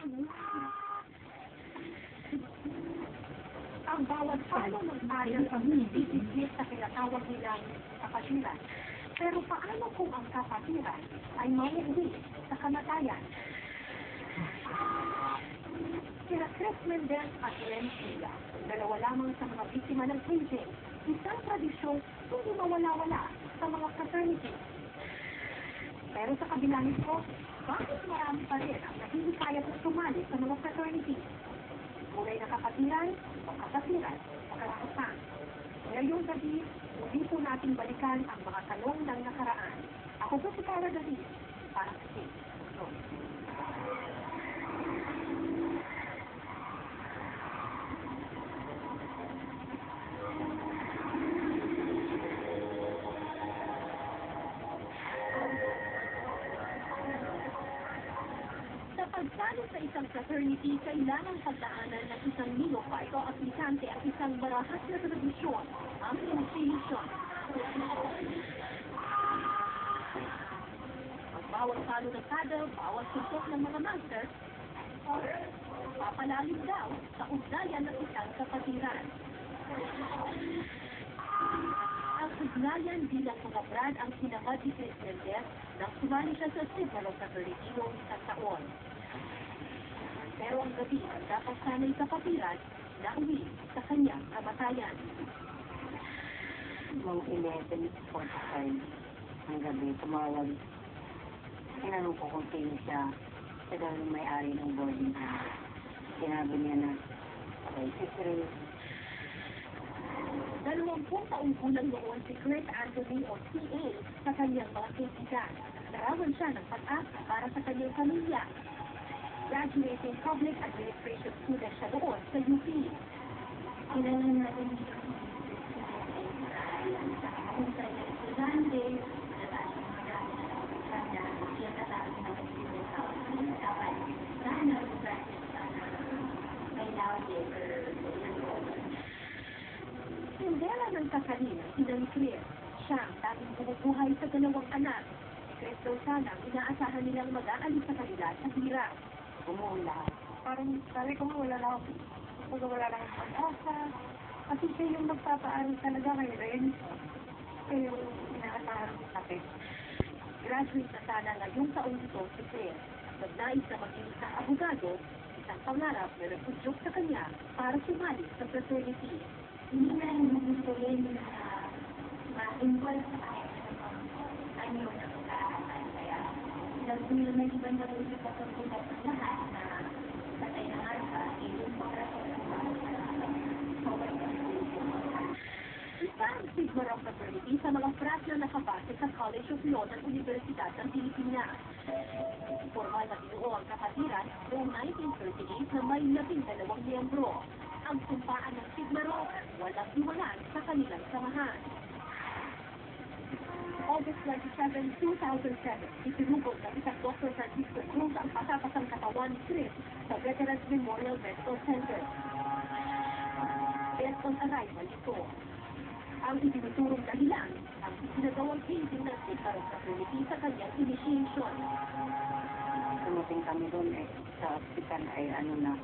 Ang bawat palo ng bayan ang nililitis sa tinatawag nilang kapatiran. Pero paano kung ang kapatiran ay mauwi sa kamatayan? Sina Chris Mendez at Ren Sheila, dalawa lamang sa mga biktima ng aging, isang tradisyong hindi mawala-wala sa mga fraternity. Pero sa kabila nito, bakit marami pa rin ang nahihikayat at sumali sa mga fraternity? Kulay na kapatiran o kapatiran o karapatan. Ngayong gabi, muli po natin balikan ang mga tanong ng nakaraan. Ako po si Cara David, para sa King. Pagsalo sa isang fraternity, kailangang pagdaanan ng isang neophyte o aplikante at isang marahas na tradisyon, ang initiation. Ang bawat salo ng kada, bawat suntok ng mga master, papalalim daw sa ugnayan ng isang kapatiran. Ang ugnayan bilang mga brad ang sinamad ni Chris Mendez nang sumali siya sa Sigma Fraternity noong isang taon. Pero ang gabi ang dapat sana'y kapatiran na uwi sa kanyang kamatayan. Noong 11:45 ang gabi, tumawag. Tinanong ko kung sino siya. Siya daw yung may-ari ng boarding house. Sinabi niya na, okay, si Chris. 20 taong gulang noon si Chris Anthony o CA sa kanyang mga kaibigan. Narawan siya ng pag-asa para sa kanyang pamilya. Graduating public administration student siya noon sa UP. Kailangan natin dito kung sa estudyante, Tindera ng kasalina si Dan Chris. Siya ang tanging bumubuhay sa dalawang anak. Si Chris daw sana ang inaasahan nilang mag-aalis sa kanila sa hirap. Bumuhula. Parang sabi ko wala lang ako. Wala lang ang pag-asa. Kasi siya yung magpapaaral talaga kay Ren. Siya yung inaasahan ko sa akin. Graduate na sana ngayong taong ito si Chris. Nagnais na maging isang abogado, isang pangarap na nagpudyok sa kanya para sumali sa fraternity. Hindi na rin gustuin na ma-involve sa kahit ano na pag-aaral. Kaya nagpilo na iba na rin sa pagkakulat ng lahat na patay ng arpa, yung pagkakot ng Isa ang Sigma Rho Fraternity sa mga frat na nakabase sa College of Law ng Universidad ng Pilipinas. Formal na binuo ang kapatiran noong 1938 na may 12 miyembro. Ang sumpaan ng Sigma Rho, walang iwanan sa kanilang samahan. August 27, 2007, itinugod ng isang Dr. Francisco Cruz ang patapasang katawan ni Chris sa Veterans Memorial Medical Center. Based on arrival ito, ang itinuturong dahilan ang isinagawang painting ng Sigma Rho Fraternity sa kanyang initiation. Tumating kami doon sa hospital ay na,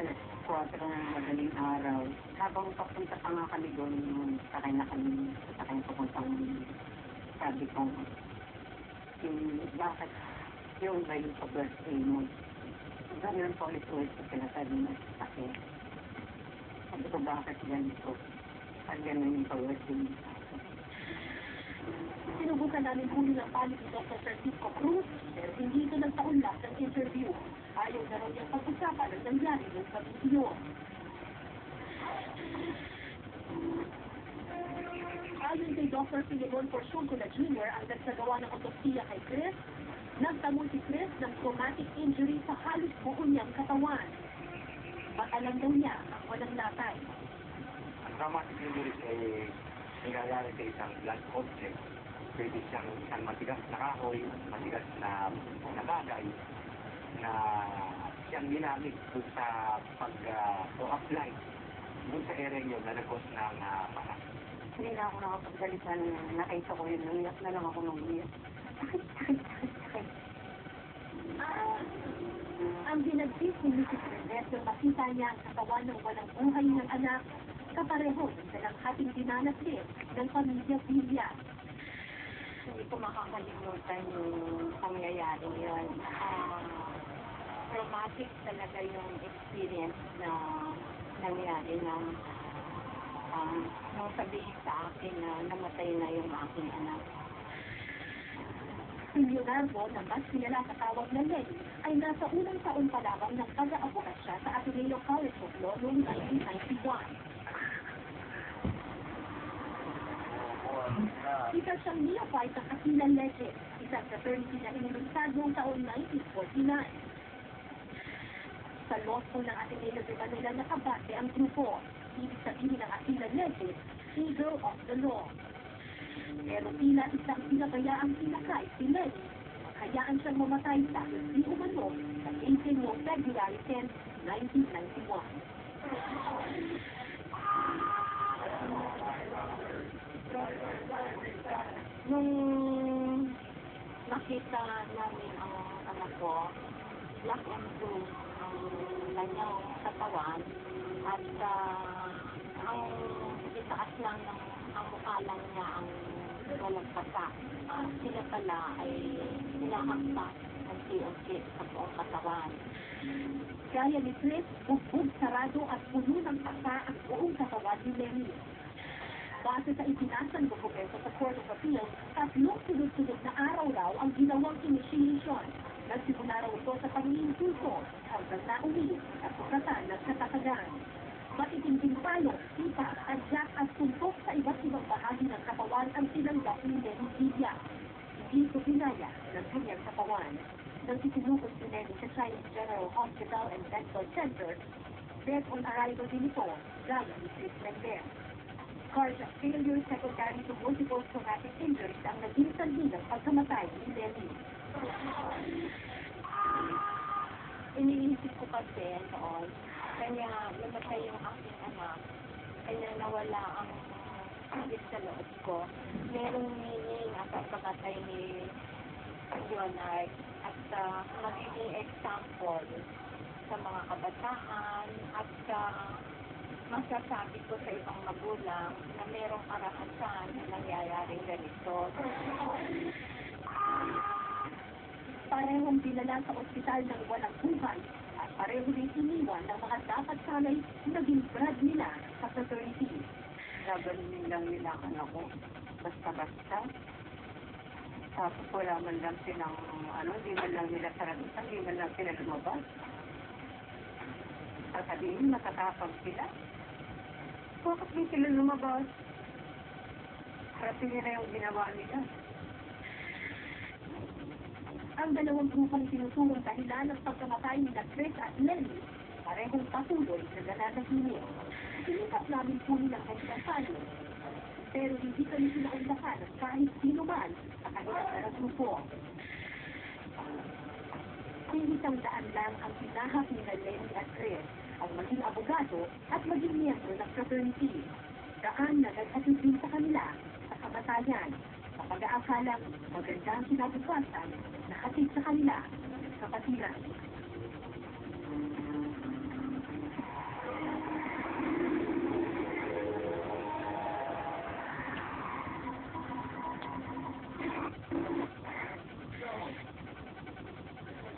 alas 4 ng madaling araw. Habang papunta pa nga kami doon, sakay na kami, sakay papuntang sabi ko, bakit yung ba yung sa birthday mo? Ganyan po ulit-ulit ko sinasabi mo sa akin. Sabi ko, bakit ganito? At ganun yung pa-birthday mo. Sinubukan namin huli ng panig ni Dr. Francisco Cruz, pero hindi ito nagpaunlak ng interview. Ayaw na raw niyang pag-usapan ang nangyari ng pag-ibigyo. Ayon kay Dr. Filemon Porciuncula Jr. ang nagsagawa ng autopsiya kay Chris, nagtamo si Chris ng traumatic injury sa halos buo niyang katawan. Matalang daw niya ang walang latay. Ang traumatic injury ay nangyayari sa isang blunt object. Pwede siyang isang matigas na kahoy, matigas na bagay na siyang ginamit doon sa pag-apply doon sa area nyo na nag-cause ng panas. Hindi na ako nakapagdalitan. Nakita ko yun. Umiyak na lang ako nung umiyak. Sakit. Ang binagsis ni Mrs. Bernat nang makita niya ang katawan ng walang buhay ng anak, kapareho ng dalanghating dinanas din ng pamilya Villa. Hindi ko makakalimutan yung pangyayari yun. Traumatic talaga yung experience na nangyari na nung sabihin sa akin na namatay na yung aking anak. Si Leonardo, na mas kilala sa tawag na Lenny, ay nasa unang taon pa lamang ng pag-aapokat siya sa Ateneo College of Law noong 1991. Isa siyang neophyte ng Aquila Legend, isang fraternity na inimbestad noong taon 1949. Sa law school ng Ateneo de Manila nakabase ang grupo. Ibig sabihin ng Aquila Legend, Eagle of the Law. Pero tila isang pinabayaang sinakay si Lenny. Hayaan siyang mamatay sa hindi umano sa 18 noong February 10, 1991. Nung nakita namin ang anak ko, black and blue ang kanyang katawan at ang itaas lang ng ang mukha lang niya ang walang pasa. Sila pala ay hinahakta unti-unti sa buong katawan. Gaya ni Chris, bugbog, sarado at puno ng pasa ang buong katawan ni Lenny. Base sa itinasang dokumento sa Court of Appeal, 3 sunod-sunod na araw raw ang ginawang initiation. Nagsimula raw ito sa pang-iinsulto hanggang naumi at sukatan ng katatagan. Matitinding palo, sipa, adyak at suntok sa iba't ibang bahagi ng katawan ang tinanggap ni Lenny Villa. Hindi ito binaya ng kanyang katawan. Nang itinukod si Lenny sa Chinese General Hospital and Dental Center, death on arrival din ito, gaya ni Chris Mendez. Cardiac failure secondary to multiple traumatic injuries ang naging sanhi ng pagkamatay ni Lenny. Iniisip ko kasi noon, kanya namatay yung aking anak, kanya nawala ang higit sa loob ko. Merong meaning ang pagkamatay ni Leonard at magiging example sa mga kabataan at masasabi ko sa ibang magulang na merong karanasan na nangyayaring ganito. Parehong dinala sa ospital ng walang buhay at pareho rin iniwan ng mga dapat sana'y naging brad nila sa fraternity. Labanin lang nila ako basta-basta. Tapos wala man lang silang, di man lang nila saradutan, di man lang sila lumabas. Sasabihin, matatapag sila. Bakit di sila lumabas? Kasi nila yung ginawa nila. Ang dalawang grupong sinusurong dahilan ng pagkamatay ni Chris at Lenny, parehong patuloy na nananahimik. Sinikat namin po nilang kanilang pero hindi kami sinaunlakan ng kahit sino man sa kanilang mga grupo. Isang daan lang ang pinahak ni Lenny at Chris ang maging abogado at maging miyembro ng fraternity. Daan na naghatid din sa kanila sa kamatayan, sa pag-aakalang magandang kinabukasan na hatid sa kanila sa kapatiran.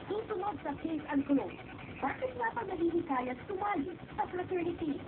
Susunod sa Case and Close, bakit nga pa nahihikayat sumali sa fraternity?